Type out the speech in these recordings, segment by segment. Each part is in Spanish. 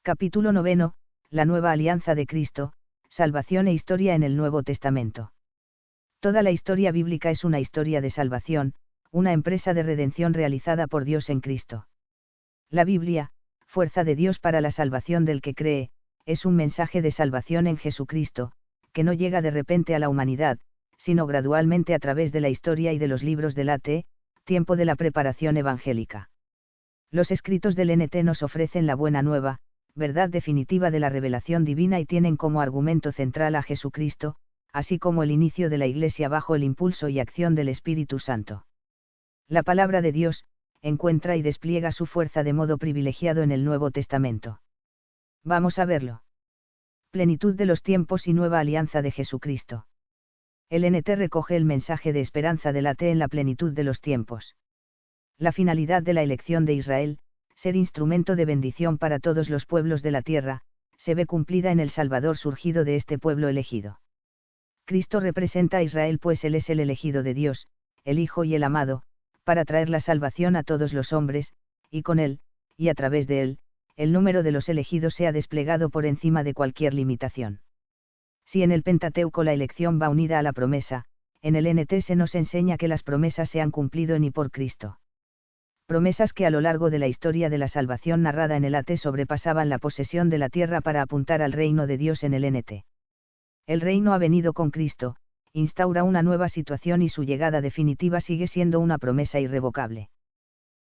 Capítulo 9. La nueva alianza de Cristo, salvación e historia en el Nuevo Testamento. Toda la historia bíblica es una historia de salvación, una empresa de redención realizada por Dios en Cristo. La Biblia, fuerza de Dios para la salvación del que cree, es un mensaje de salvación en Jesucristo, que no llega de repente a la humanidad, sino gradualmente a través de la historia y de los libros del AT, tiempo de la preparación evangélica. Los escritos del NT nos ofrecen la buena nueva, verdad definitiva de la revelación divina y tienen como argumento central a Jesucristo, así como el inicio de la Iglesia bajo el impulso y acción del Espíritu Santo. La palabra de Dios encuentra y despliega su fuerza de modo privilegiado en el Nuevo Testamento. Vamos a verlo. Plenitud de los tiempos y nueva alianza de Jesucristo. El NT recoge el mensaje de esperanza del AT en la plenitud de los tiempos. La finalidad de la elección de Israel, ser instrumento de bendición para todos los pueblos de la tierra, se ve cumplida en el Salvador surgido de este pueblo elegido. Cristo representa a Israel pues Él es el elegido de Dios, el Hijo y el amado, para traer la salvación a todos los hombres, y con Él, y a través de Él, el número de los elegidos sea desplegado por encima de cualquier limitación. Si en el Pentateuco la elección va unida a la promesa, en el NT se nos enseña que las promesas se han cumplido en y por Cristo. Promesas que a lo largo de la historia de la salvación narrada en el AT sobrepasaban la posesión de la tierra para apuntar al reino de Dios en el NT. El reino ha venido con Cristo, instaura una nueva situación y su llegada definitiva sigue siendo una promesa irrevocable.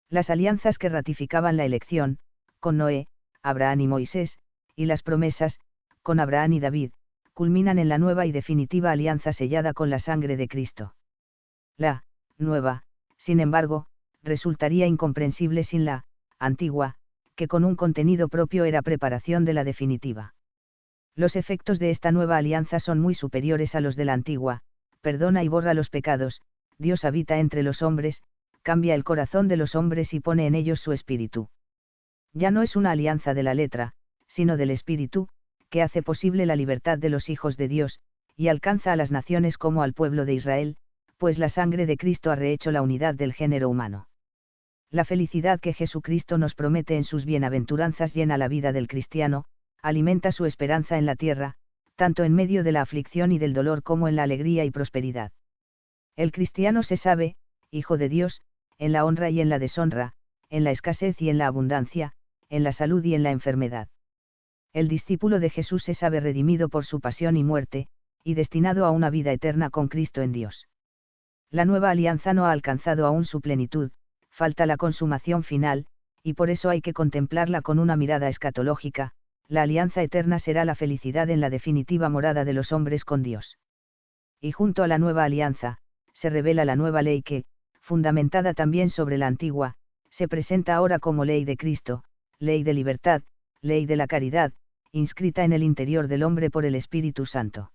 Las alianzas que ratificaban la elección, con Noé, Abraham y Moisés, y las promesas, con Abraham y David, culminan en la nueva y definitiva alianza sellada con la sangre de Cristo. La nueva, sin embargo, resultaría incomprensible sin la antigua, que con un contenido propio era preparación de la definitiva. Los efectos de esta nueva alianza son muy superiores a los de la antigua: perdona y borra los pecados, Dios habita entre los hombres, cambia el corazón de los hombres y pone en ellos su espíritu. Ya no es una alianza de la letra, sino del espíritu, que hace posible la libertad de los hijos de Dios, y alcanza a las naciones como al pueblo de Israel, pues la sangre de Cristo ha rehecho la unidad del género humano. La felicidad que Jesucristo nos promete en sus bienaventuranzas llena la vida del cristiano, alimenta su esperanza en la tierra, tanto en medio de la aflicción y del dolor como en la alegría y prosperidad. El cristiano se sabe, hijo de Dios, en la honra y en la deshonra, en la escasez y en la abundancia, en la salud y en la enfermedad. El discípulo de Jesús se sabe redimido por su pasión y muerte, y destinado a una vida eterna con Cristo en Dios. La nueva alianza no ha alcanzado aún su plenitud, falta la consumación final, y por eso hay que contemplarla con una mirada escatológica. La alianza eterna será la felicidad en la definitiva morada de los hombres con Dios. Y junto a la nueva alianza, se revela la nueva ley que, fundamentada también sobre la antigua, se presenta ahora como ley de Cristo, ley de libertad, ley de la caridad, inscrita en el interior del hombre por el Espíritu Santo.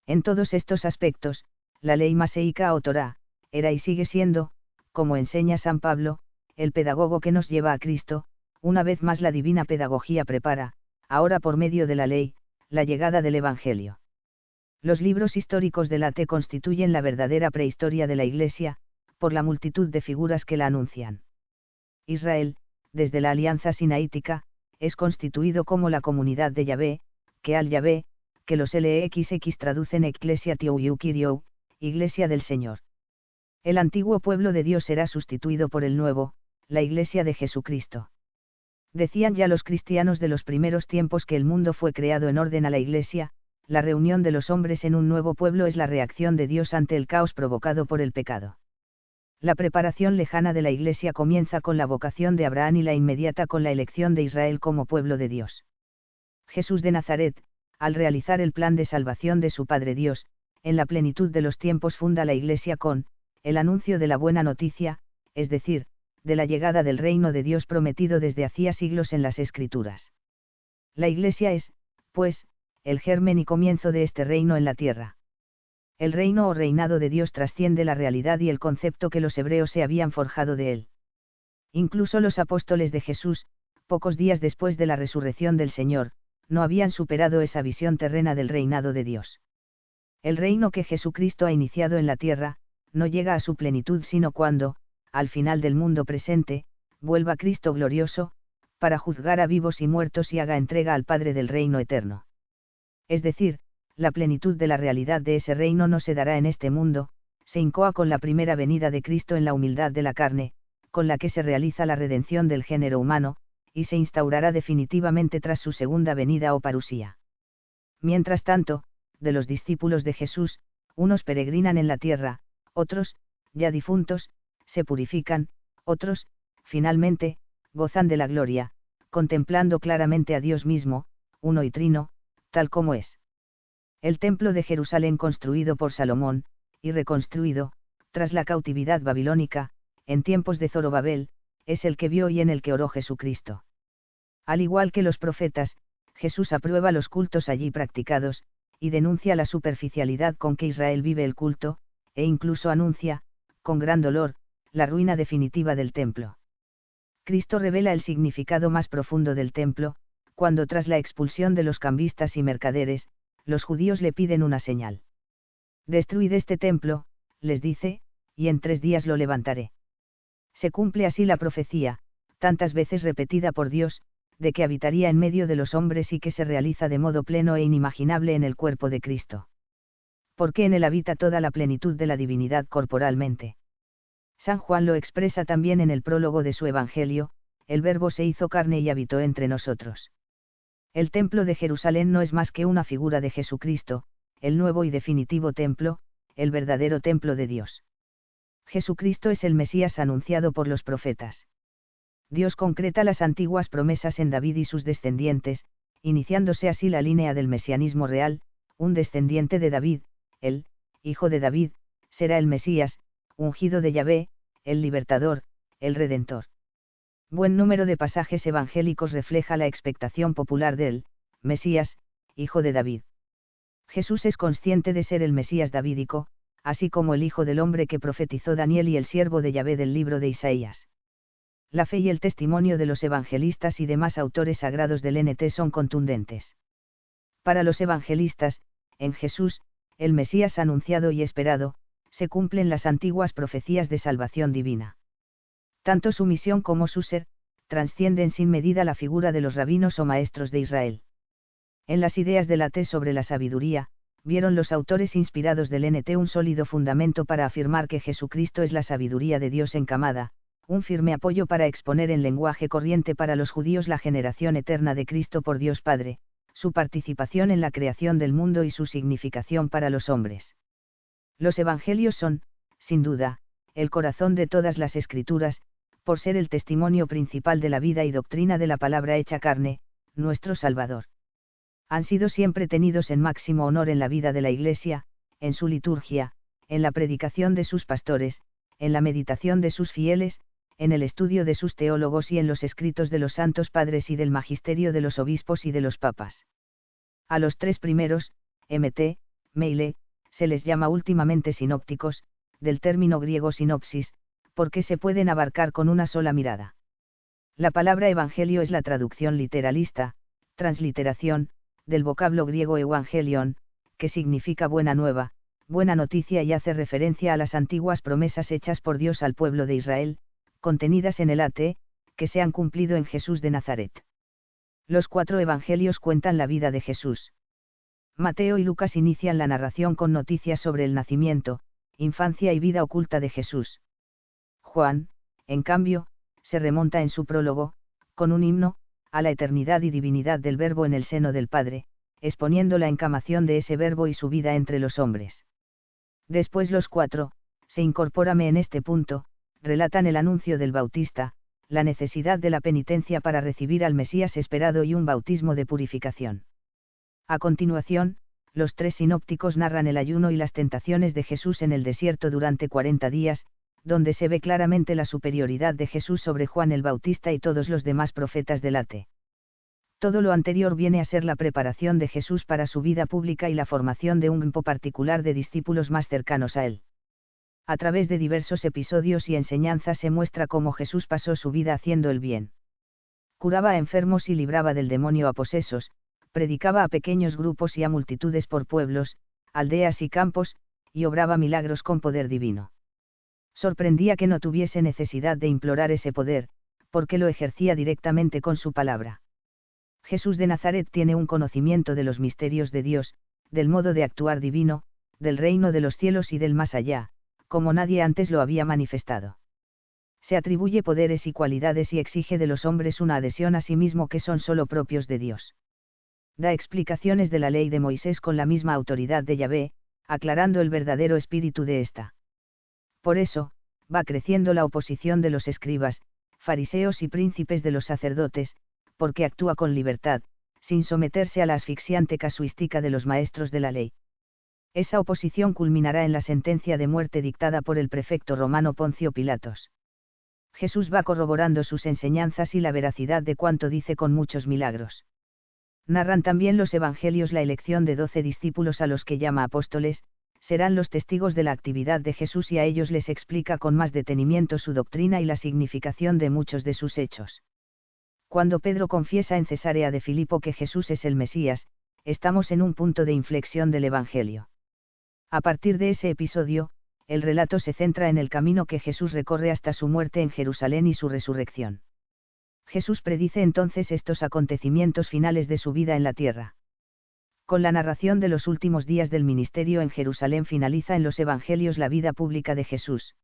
En todos estos aspectos, la ley maseica o Torá, era y sigue siendo, como enseña San Pablo, el pedagogo que nos lleva a Cristo. Una vez más la divina pedagogía prepara, ahora por medio de la ley, la llegada del Evangelio. Los libros históricos del AT constituyen la verdadera prehistoria de la Iglesia, por la multitud de figuras que la anuncian. Israel, desde la alianza sinaítica, es constituido como la comunidad de Yahvé, que al Yahvé, que los LXX traducen Ecclesia Tiou Kyriou, Iglesia del Señor. El antiguo pueblo de Dios será sustituido por el nuevo, la Iglesia de Jesucristo. Decían ya los cristianos de los primeros tiempos que el mundo fue creado en orden a la Iglesia. La reunión de los hombres en un nuevo pueblo es la reacción de Dios ante el caos provocado por el pecado. La preparación lejana de la Iglesia comienza con la vocación de Abraham y la inmediata con la elección de Israel como pueblo de Dios. Jesús de Nazaret, al realizar el plan de salvación de su Padre Dios, en la plenitud de los tiempos funda la Iglesia con el anuncio de la buena noticia, es decir, de la llegada del reino de Dios prometido desde hacía siglos en las Escrituras. La Iglesia es, pues, el germen y comienzo de este reino en la tierra. El reino o reinado de Dios trasciende la realidad y el concepto que los hebreos se habían forjado de él. Incluso los apóstoles de Jesús, pocos días después de la resurrección del Señor, no habían superado esa visión terrena del reinado de Dios. El reino que Jesucristo ha iniciado en la tierra, no llega a su plenitud sino cuando, al final del mundo presente, vuelva Cristo glorioso, para juzgar a vivos y muertos y haga entrega al Padre del reino eterno. Es decir, la plenitud de la realidad de ese reino no se dará en este mundo, se incoa con la primera venida de Cristo en la humildad de la carne, con la que se realiza la redención del género humano, y se instaurará definitivamente tras su segunda venida o parusía. Mientras tanto, de los discípulos de Jesús, unos peregrinan en la tierra, otros, ya difuntos, se purifican, otros, finalmente, gozan de la gloria, contemplando claramente a Dios mismo, uno y trino, tal como es. El templo de Jerusalén construido por Salomón, y reconstruido, tras la cautividad babilónica, en tiempos de Zorobabel, es el que vio y en el que oró Jesucristo. Al igual que los profetas, Jesús aprueba los cultos allí practicados, y denuncia la superficialidad con que Israel vive el culto, e incluso anuncia, con gran dolor, la ruina definitiva del templo. Cristo revela el significado más profundo del templo, cuando tras la expulsión de los cambistas y mercaderes, los judíos le piden una señal. Destruid este templo, les dice, y en 3 días lo levantaré. Se cumple así la profecía, tantas veces repetida por Dios, de que habitaría en medio de los hombres y que se realiza de modo pleno e inimaginable en el cuerpo de Cristo. Porque en él habita toda la plenitud de la divinidad corporalmente. San Juan lo expresa también en el prólogo de su Evangelio: el Verbo se hizo carne y habitó entre nosotros. El templo de Jerusalén no es más que una figura de Jesucristo, el nuevo y definitivo templo, el verdadero templo de Dios. Jesucristo es el Mesías anunciado por los profetas. Dios concreta las antiguas promesas en David y sus descendientes, iniciándose así la línea del mesianismo real: un descendiente de David, el Hijo de David, será el Mesías, ungido de Yahvé, el Libertador, el Redentor. Buen número de pasajes evangélicos refleja la expectación popular del Mesías, Hijo de David. Jesús es consciente de ser el Mesías davídico, así como el Hijo del Hombre que profetizó Daniel y el siervo de Yahvé del libro de Isaías. La fe y el testimonio de los evangelistas y demás autores sagrados del NT son contundentes. Para los evangelistas, en Jesús, el Mesías anunciado y esperado, se cumplen las antiguas profecías de salvación divina. Tanto su misión como su ser, trascienden sin medida la figura de los rabinos o maestros de Israel. En las ideas de la T sobre la sabiduría, vieron los autores inspirados del NT un sólido fundamento para afirmar que Jesucristo es la sabiduría de Dios encamada, un firme apoyo para exponer en lenguaje corriente para los judíos la generación eterna de Cristo por Dios Padre, su participación en la creación del mundo y su significación para los hombres. Los evangelios son, sin duda, el corazón de todas las escrituras, por ser el testimonio principal de la vida y doctrina de la palabra hecha carne, nuestro Salvador. Han sido siempre tenidos en máximo honor en la vida de la Iglesia, en su liturgia, en la predicación de sus pastores, en la meditación de sus fieles, en el estudio de sus teólogos y en los escritos de los santos padres y del magisterio de los obispos y de los papas. A los 3 primeros, Mt, Meile, se les llama últimamente sinópticos, del término griego sinopsis, porque se pueden abarcar con una sola mirada. La palabra evangelio es la traducción literalista, transliteración, del vocablo griego evangelion, que significa buena nueva, buena noticia y hace referencia a las antiguas promesas hechas por Dios al pueblo de Israel, contenidas en el AT, que se han cumplido en Jesús de Nazaret. Los 4 evangelios cuentan la vida de Jesús. Mateo y Lucas inician la narración con noticias sobre el nacimiento, infancia y vida oculta de Jesús. Juan, en cambio, se remonta en su prólogo, con un himno, a la eternidad y divinidad del Verbo en el seno del Padre, exponiendo la encarnación de ese Verbo y su vida entre los hombres. Después los 4, se incorpórame en este punto, relatan el anuncio del Bautista, la necesidad de la penitencia para recibir al Mesías esperado y un bautismo de purificación. A continuación, los 3 sinópticos narran el ayuno y las tentaciones de Jesús en el desierto durante 40 días, donde se ve claramente la superioridad de Jesús sobre Juan el Bautista y todos los demás profetas del AT. Todo lo anterior viene a ser la preparación de Jesús para su vida pública y la formación de un grupo particular de discípulos más cercanos a él. A través de diversos episodios y enseñanzas se muestra cómo Jesús pasó su vida haciendo el bien. Curaba a enfermos y libraba del demonio a posesos, predicaba a pequeños grupos y a multitudes por pueblos, aldeas y campos, y obraba milagros con poder divino. Sorprendía que no tuviese necesidad de implorar ese poder, porque lo ejercía directamente con su palabra. Jesús de Nazaret tiene un conocimiento de los misterios de Dios, del modo de actuar divino, del reino de los cielos y del más allá, como nadie antes lo había manifestado. Se atribuye poderes y cualidades y exige de los hombres una adhesión a sí mismo que son sólo propios de Dios. Da explicaciones de la ley de Moisés con la misma autoridad de Yahvé, aclarando el verdadero espíritu de ésta. Por eso, va creciendo la oposición de los escribas, fariseos y príncipes de los sacerdotes, porque actúa con libertad, sin someterse a la asfixiante casuística de los maestros de la ley. Esa oposición culminará en la sentencia de muerte dictada por el prefecto romano Poncio Pilatos. Jesús va corroborando sus enseñanzas y la veracidad de cuanto dice con muchos milagros. Narran también los evangelios la elección de 12 discípulos a los que llama apóstoles, serán los testigos de la actividad de Jesús y a ellos les explica con más detenimiento su doctrina y la significación de muchos de sus hechos. Cuando Pedro confiesa en Cesarea de Filipo que Jesús es el Mesías, estamos en un punto de inflexión del Evangelio. A partir de ese episodio, el relato se centra en el camino que Jesús recorre hasta su muerte en Jerusalén y su resurrección. Jesús predice entonces estos acontecimientos finales de su vida en la tierra. Con la narración de los últimos días del ministerio en Jerusalén finaliza en los Evangelios la vida pública de Jesús.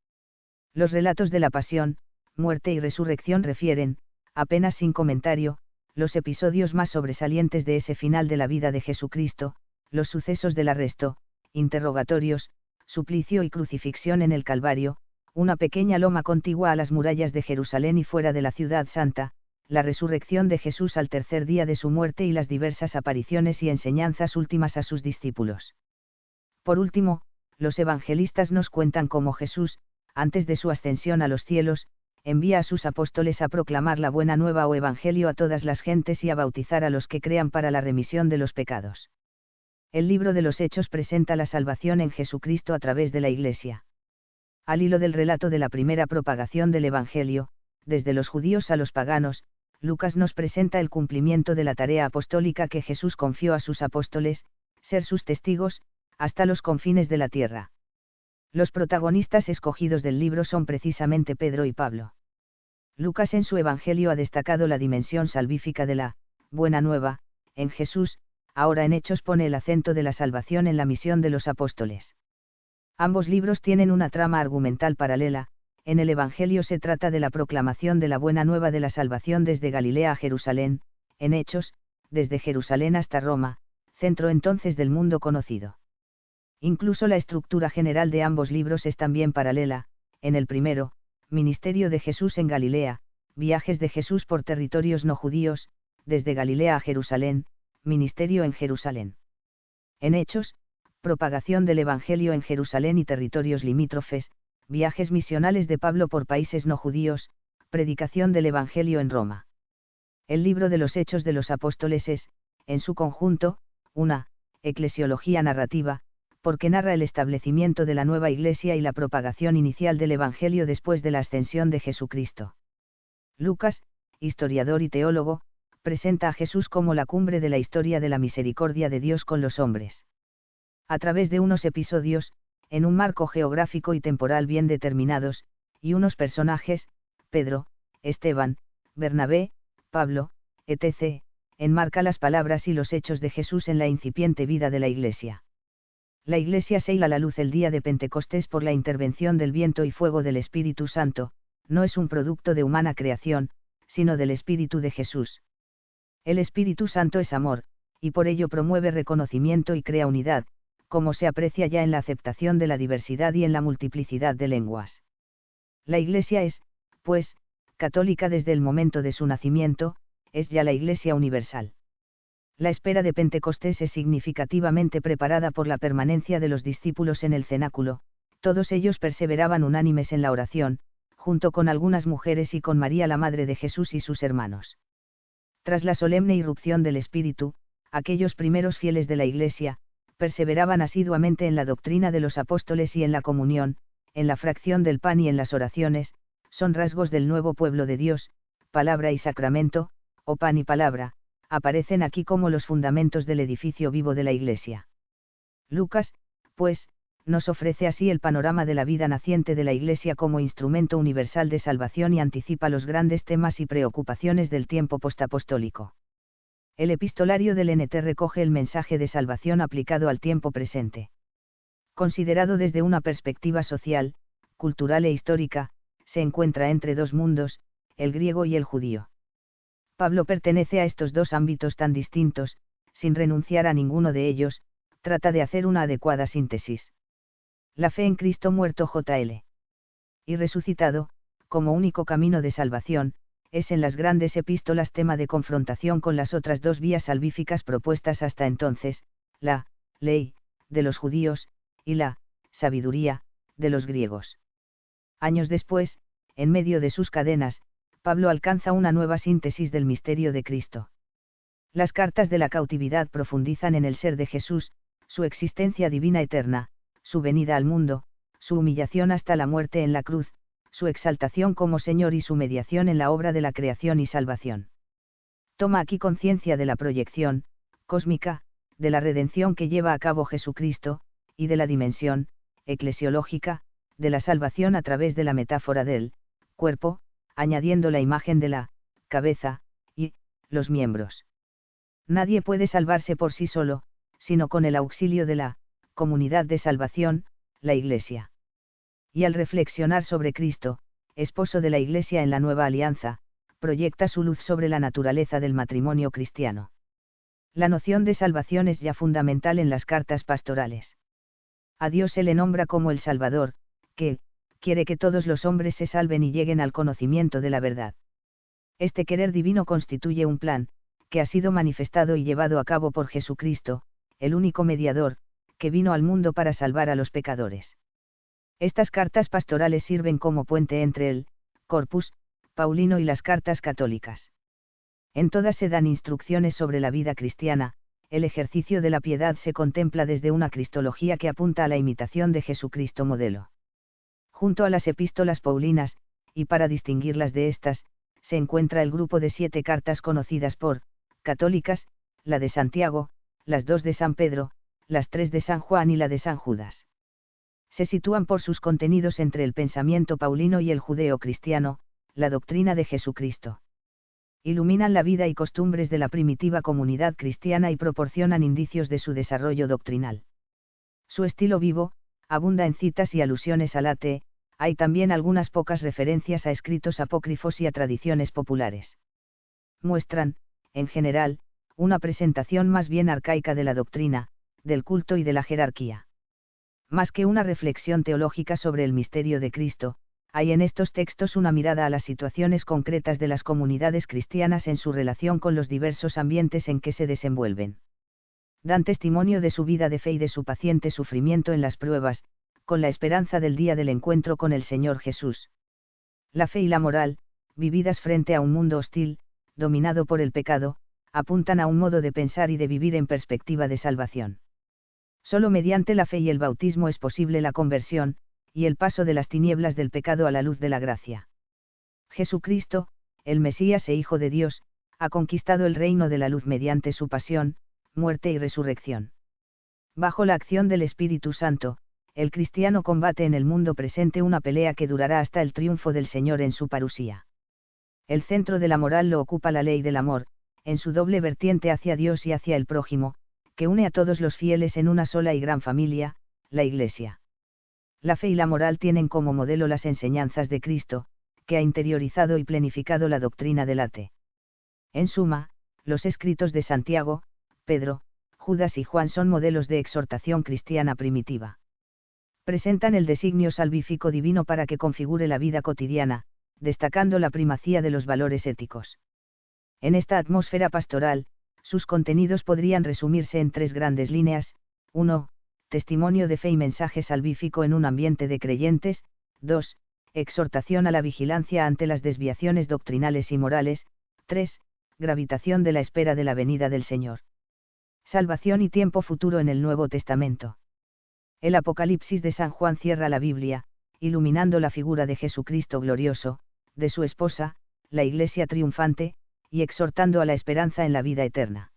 Los relatos de la pasión, muerte y resurrección refieren, apenas sin comentario, los episodios más sobresalientes de ese final de la vida de Jesucristo, los sucesos del arresto, interrogatorios, suplicio y crucifixión en el Calvario, una pequeña loma contigua a las murallas de Jerusalén y fuera de la ciudad santa, la resurrección de Jesús al tercer día de su muerte y las diversas apariciones y enseñanzas últimas a sus discípulos. Por último, los evangelistas nos cuentan cómo Jesús, antes de su ascensión a los cielos, envía a sus apóstoles a proclamar la buena nueva o evangelio a todas las gentes y a bautizar a los que crean para la remisión de los pecados. El libro de los Hechos presenta la salvación en Jesucristo a través de la Iglesia. Al hilo del relato de la primera propagación del Evangelio, desde los judíos a los paganos, Lucas nos presenta el cumplimiento de la tarea apostólica que Jesús confió a sus apóstoles, ser sus testigos, hasta los confines de la tierra. Los protagonistas escogidos del libro son precisamente Pedro y Pablo. Lucas en su Evangelio ha destacado la dimensión salvífica de la buena nueva, en Jesús, ahora en Hechos pone el acento de la salvación en la misión de los apóstoles. Ambos libros tienen una trama argumental paralela. En el Evangelio se trata de la proclamación de la buena nueva de la salvación desde Galilea a Jerusalén, en Hechos, desde Jerusalén hasta Roma, centro entonces del mundo conocido. Incluso la estructura general de ambos libros es también paralela. En el primero, ministerio de Jesús en Galilea, viajes de Jesús por territorios no judíos, desde Galilea a Jerusalén, ministerio en Jerusalén. En Hechos, propagación del Evangelio en Jerusalén y territorios limítrofes, viajes misionales de Pablo por países no judíos, predicación del Evangelio en Roma. El libro de los Hechos de los Apóstoles es, en su conjunto, una eclesiología narrativa, porque narra el establecimiento de la nueva Iglesia y la propagación inicial del Evangelio después de la ascensión de Jesucristo. Lucas, historiador y teólogo, presenta a Jesús como la cumbre de la historia de la misericordia de Dios con los hombres. A través de unos episodios, en un marco geográfico y temporal bien determinados, y unos personajes, Pedro, Esteban, Bernabé, Pablo, etc., enmarca las palabras y los hechos de Jesús en la incipiente vida de la Iglesia. La Iglesia se hila a la luz el día de Pentecostés por la intervención del viento y fuego del Espíritu Santo, no es un producto de humana creación, sino del Espíritu de Jesús. El Espíritu Santo es amor, y por ello promueve reconocimiento y crea unidad, como se aprecia ya en la aceptación de la diversidad y en la multiplicidad de lenguas. La Iglesia es, pues, católica desde el momento de su nacimiento, es ya la Iglesia universal. La espera de Pentecostés es significativamente preparada por la permanencia de los discípulos en el cenáculo, todos ellos perseveraban unánimes en la oración, junto con algunas mujeres y con María la Madre de Jesús y sus hermanos. Tras la solemne irrupción del Espíritu, aquellos primeros fieles de la Iglesia, perseveraban asiduamente en la doctrina de los apóstoles y en la comunión, en la fracción del pan y en las oraciones, son rasgos del nuevo pueblo de Dios, palabra y sacramento, o pan y palabra, aparecen aquí como los fundamentos del edificio vivo de la Iglesia. Lucas, pues, Nos ofrece así el panorama de la vida naciente de la Iglesia como instrumento universal de salvación y anticipa los grandes temas y preocupaciones del tiempo postapostólico. El epistolario del NT recoge el mensaje de salvación aplicado al tiempo presente. Considerado desde una perspectiva social, cultural e histórica, se encuentra entre dos mundos, el griego y el judío. Pablo pertenece a estos dos ámbitos tan distintos, sin renunciar a ninguno de ellos, trata de hacer una adecuada síntesis. La fe en Cristo muerto JL. Y resucitado, como único camino de salvación, es en las grandes epístolas tema de confrontación con las otras dos vías salvíficas propuestas hasta entonces, la ley de los judíos, y la sabiduría de los griegos. Años después, en medio de sus cadenas, Pablo alcanza una nueva síntesis del misterio de Cristo. Las cartas de la cautividad profundizan en el ser de Jesús, su existencia divina eterna, su venida al mundo, su humillación hasta la muerte en la cruz, su exaltación como Señor y su mediación en la obra de la creación y salvación. Toma aquí conciencia de la proyección cósmica, de la redención que lleva a cabo Jesucristo, y de la dimensión eclesiológica, de la salvación a través de la metáfora del cuerpo, añadiendo la imagen de la cabeza y los miembros. Nadie puede salvarse por sí solo, sino con el auxilio de la comunidad de salvación, la Iglesia. Y al reflexionar sobre Cristo, esposo de la Iglesia en la nueva alianza, proyecta su luz sobre la naturaleza del matrimonio cristiano. La noción de salvación es ya fundamental en las cartas pastorales. A Dios se le nombra como el Salvador, que quiere que todos los hombres se salven y lleguen al conocimiento de la verdad. Este querer divino constituye un plan, que ha sido manifestado y llevado a cabo por Jesucristo, el único mediador, que vino al mundo para salvar a los pecadores. Estas cartas pastorales sirven como puente entre el corpus paulino y las cartas católicas. En todas se dan instrucciones sobre la vida cristiana, el ejercicio de la piedad se contempla desde una cristología que apunta a la imitación de Jesucristo modelo. Junto a las epístolas paulinas, y para distinguirlas de estas, se encuentra el grupo de 7 cartas conocidas por católicas, la de Santiago, las 2 de San Pedro, las 3 de San Juan y la de San Judas. Se sitúan por sus contenidos entre el pensamiento paulino y el judeo-cristiano, la doctrina de Jesucristo. Iluminan la vida y costumbres de la primitiva comunidad cristiana y proporcionan indicios de su desarrollo doctrinal. Su estilo vivo, abunda en citas y alusiones al ateo, hay también algunas pocas referencias a escritos apócrifos y a tradiciones populares. Muestran, en general, una presentación más bien arcaica de la doctrina, del culto y de la jerarquía. Más que una reflexión teológica sobre el misterio de Cristo, hay en estos textos una mirada a las situaciones concretas de las comunidades cristianas en su relación con los diversos ambientes en que se desenvuelven. Dan testimonio de su vida de fe y de su paciente sufrimiento en las pruebas, con la esperanza del día del encuentro con el Señor Jesús. La fe y la moral, vividas frente a un mundo hostil, dominado por el pecado, apuntan a un modo de pensar y de vivir en perspectiva de salvación. Solo mediante la fe y el bautismo es posible la conversión, y el paso de las tinieblas del pecado a la luz de la gracia. Jesucristo, el Mesías e Hijo de Dios, ha conquistado el reino de la luz mediante su pasión, muerte y resurrección. Bajo la acción del Espíritu Santo, el cristiano combate en el mundo presente una pelea que durará hasta el triunfo del Señor en su parusía. El centro de la moral lo ocupa la ley del amor, en su doble vertiente hacia Dios y hacia el prójimo, que une a todos los fieles en una sola y gran familia, la Iglesia. La fe y la moral tienen como modelo las enseñanzas de Cristo, que ha interiorizado y plenificado la doctrina del ateo. En suma, los escritos de Santiago, Pedro, Judas y Juan son modelos de exhortación cristiana primitiva. Presentan el designio salvífico divino para que configure la vida cotidiana, destacando la primacía de los valores éticos. En esta atmósfera pastoral, sus contenidos podrían resumirse en 3 grandes líneas: 1. Testimonio de fe y mensaje salvífico en un ambiente de creyentes; 2. Exhortación a la vigilancia ante las desviaciones doctrinales y morales; 3. Gravitación de la espera de la venida del Señor. Salvación y tiempo futuro en el Nuevo Testamento. El Apocalipsis de San Juan cierra la Biblia, iluminando la figura de Jesucristo glorioso, de su esposa, la Iglesia triunfante, y exhortando a la esperanza en la vida eterna.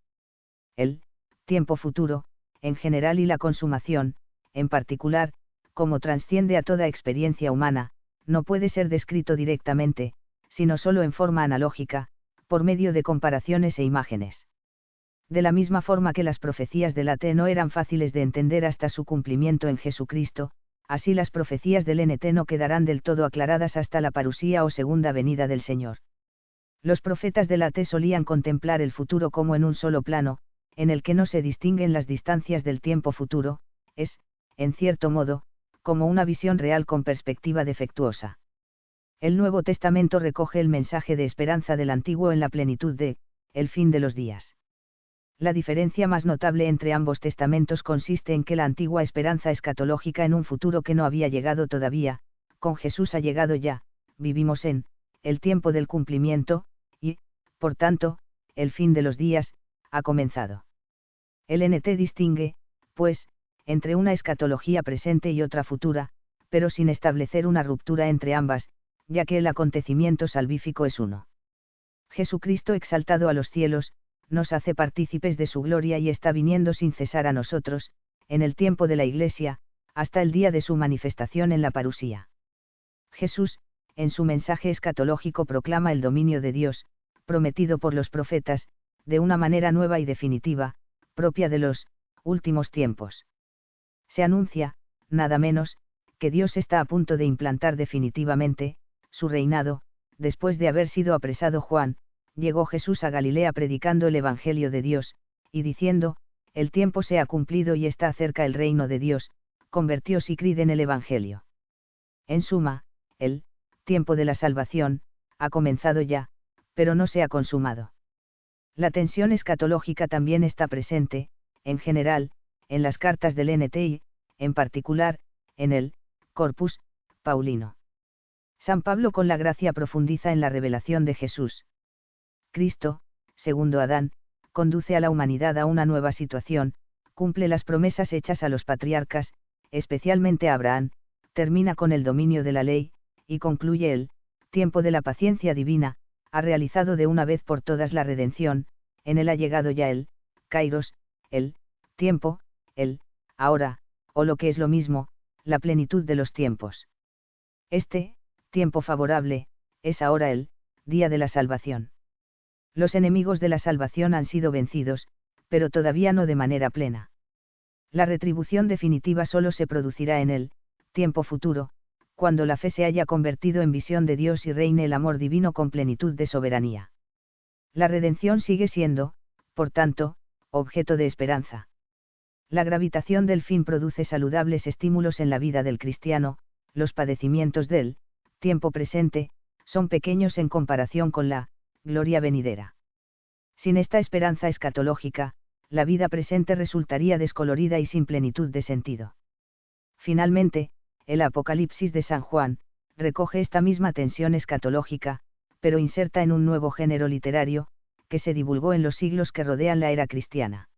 El tiempo futuro, en general, y la consumación, en particular, como trasciende a toda experiencia humana, no puede ser descrito directamente, sino solo en forma analógica, por medio de comparaciones e imágenes. De la misma forma que las profecías del AT no eran fáciles de entender hasta su cumplimiento en Jesucristo, así las profecías del NT no quedarán del todo aclaradas hasta la parusía o segunda venida del Señor. Los profetas del AT solían contemplar el futuro como en un solo plano, en el que no se distinguen las distancias del tiempo futuro, es, en cierto modo, como una visión real con perspectiva defectuosa. El Nuevo Testamento recoge el mensaje de esperanza del Antiguo en la plenitud de, el fin de los días. La diferencia más notable entre ambos testamentos consiste en que la antigua esperanza escatológica en un futuro que no había llegado todavía, con Jesús ha llegado ya, vivimos en, el tiempo del cumplimiento, y, por tanto, el fin de los días, ha comenzado. El NT distingue, pues, entre una escatología presente y otra futura, pero sin establecer una ruptura entre ambas, ya que el acontecimiento salvífico es uno. Jesucristo exaltado a los cielos, nos hace partícipes de su gloria y está viniendo sin cesar a nosotros, en el tiempo de la Iglesia, hasta el día de su manifestación en la parusía. Jesús, en su mensaje escatológico proclama el dominio de Dios, prometido por los profetas, de una manera nueva y definitiva, propia de los últimos tiempos. Se anuncia, nada menos, que Dios está a punto de implantar definitivamente su reinado. Después de haber sido apresado Juan, llegó Jesús a Galilea predicando el Evangelio de Dios, y diciendo, el tiempo se ha cumplido y está cerca el reino de Dios, convirtióse y creed en el Evangelio. En suma, el tiempo de la salvación ha comenzado ya, pero no se ha consumado. La tensión escatológica también está presente, en general, en las cartas del NT y, en particular, en el Corpus Paulino. San Pablo con la gracia profundiza en la revelación de Jesús. Cristo, segundo Adán, conduce a la humanidad a una nueva situación, cumple las promesas hechas a los patriarcas, especialmente a Abraham, termina con el dominio de la ley, y concluye el tiempo de la paciencia divina, ha realizado de una vez por todas la redención, en él ha llegado ya el kairos, el tiempo, el ahora, o lo que es lo mismo, la plenitud de los tiempos. Este tiempo favorable, es ahora el día de la salvación. Los enemigos de la salvación han sido vencidos, pero todavía no de manera plena. La retribución definitiva solo se producirá en el tiempo futuro, cuando la fe se haya convertido en visión de Dios y reine el amor divino con plenitud de soberanía. La redención sigue siendo, por tanto, objeto de esperanza. La gravitación del fin produce saludables estímulos en la vida del cristiano, los padecimientos del tiempo presente, son pequeños en comparación con la gloria venidera. Sin esta esperanza escatológica, la vida presente resultaría descolorida y sin plenitud de sentido. Finalmente, el Apocalipsis de San Juan, recoge esta misma tensión escatológica, pero inserta en un nuevo género literario, que se divulgó en los siglos que rodean la era cristiana.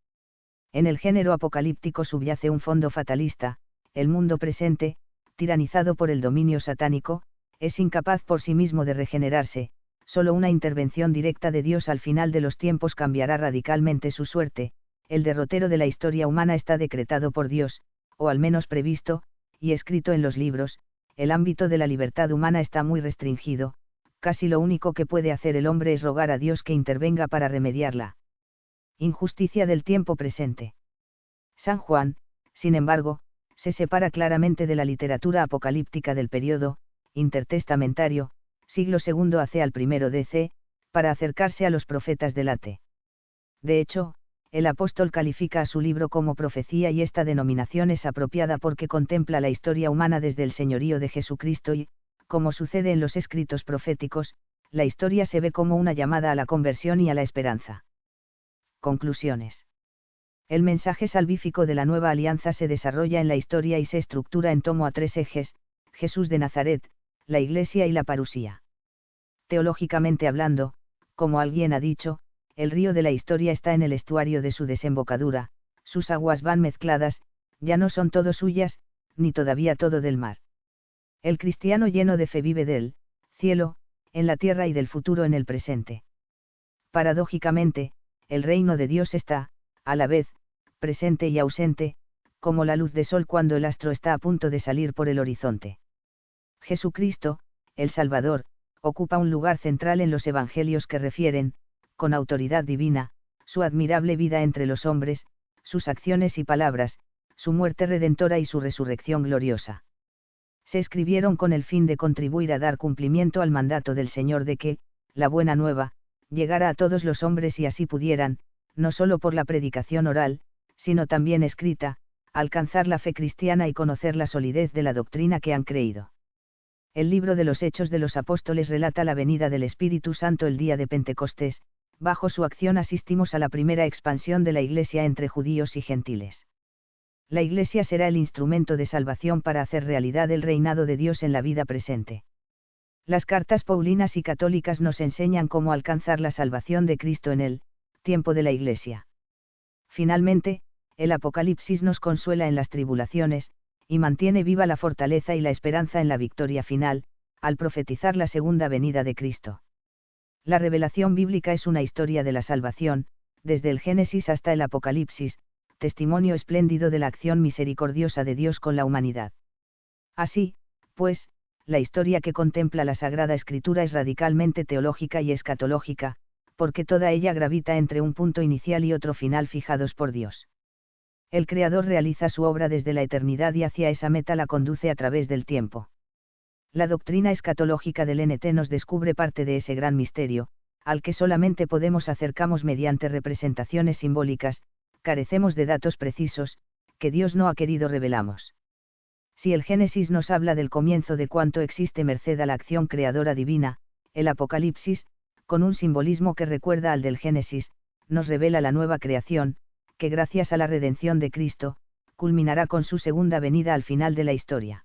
En el género apocalíptico subyace un fondo fatalista: el mundo presente, tiranizado por el dominio satánico, es incapaz por sí mismo de regenerarse, solo una intervención directa de Dios al final de los tiempos cambiará radicalmente su suerte, el derrotero de la historia humana está decretado por Dios, o al menos previsto, y escrito en los libros, el ámbito de la libertad humana está muy restringido, casi lo único que puede hacer el hombre es rogar a Dios que intervenga para remediarla. Injusticia del tiempo presente. San Juan, sin embargo, se separa claramente de la literatura apocalíptica del periodo intertestamentario, siglo II AC al I DC, para acercarse a los profetas del AT. De hecho, el apóstol califica a su libro como profecía y esta denominación es apropiada porque contempla la historia humana desde el señorío de Jesucristo y, como sucede en los escritos proféticos, la historia se ve como una llamada a la conversión y a la esperanza. Conclusiones. El mensaje salvífico de la nueva alianza se desarrolla en la historia y se estructura en torno a tres ejes: Jesús de Nazaret, la Iglesia y la parusía. Teológicamente hablando, como alguien ha dicho, el río de la historia está en el estuario de su desembocadura, sus aguas van mezcladas, ya no son todo suyas, ni todavía todo del mar. El cristiano lleno de fe vive del cielo, en la tierra y del futuro en el presente. Paradójicamente, el reino de Dios está, a la vez, presente y ausente, como la luz de sol cuando el astro está a punto de salir por el horizonte. Jesucristo, el Salvador, ocupa un lugar central en los evangelios que refieren, con autoridad divina, su admirable vida entre los hombres, sus acciones y palabras, su muerte redentora y su resurrección gloriosa. Se escribieron con el fin de contribuir a dar cumplimiento al mandato del Señor de que, la buena nueva, llegara a todos los hombres y así pudieran, no solo por la predicación oral, sino también escrita, alcanzar la fe cristiana y conocer la solidez de la doctrina que han creído. El libro de los Hechos de los Apóstoles relata la venida del Espíritu Santo el día de Pentecostés. Bajo su acción asistimos a la primera expansión de la Iglesia entre judíos y gentiles. La Iglesia será el instrumento de salvación para hacer realidad el reinado de Dios en la vida presente. Las cartas paulinas y católicas nos enseñan cómo alcanzar la salvación de Cristo en el tiempo de la Iglesia. Finalmente, el Apocalipsis nos consuela en las tribulaciones, y mantiene viva la fortaleza y la esperanza en la victoria final, al profetizar la segunda venida de Cristo. La revelación bíblica es una historia de la salvación, desde el Génesis hasta el Apocalipsis, testimonio espléndido de la acción misericordiosa de Dios con la humanidad. Así, pues, la historia que contempla la Sagrada Escritura es radicalmente teológica y escatológica, porque toda ella gravita entre un punto inicial y otro final fijados por Dios. El Creador realiza su obra desde la eternidad y hacia esa meta la conduce a través del tiempo. La doctrina escatológica del NT nos descubre parte de ese gran misterio, al que solamente podemos acercarnos mediante representaciones simbólicas, carecemos de datos precisos, que Dios no ha querido revelamos. Si el Génesis nos habla del comienzo de cuanto existe merced a la acción creadora divina, el Apocalipsis, con un simbolismo que recuerda al del Génesis, nos revela la nueva creación, que gracias a la redención de Cristo, culminará con su segunda venida al final de la historia.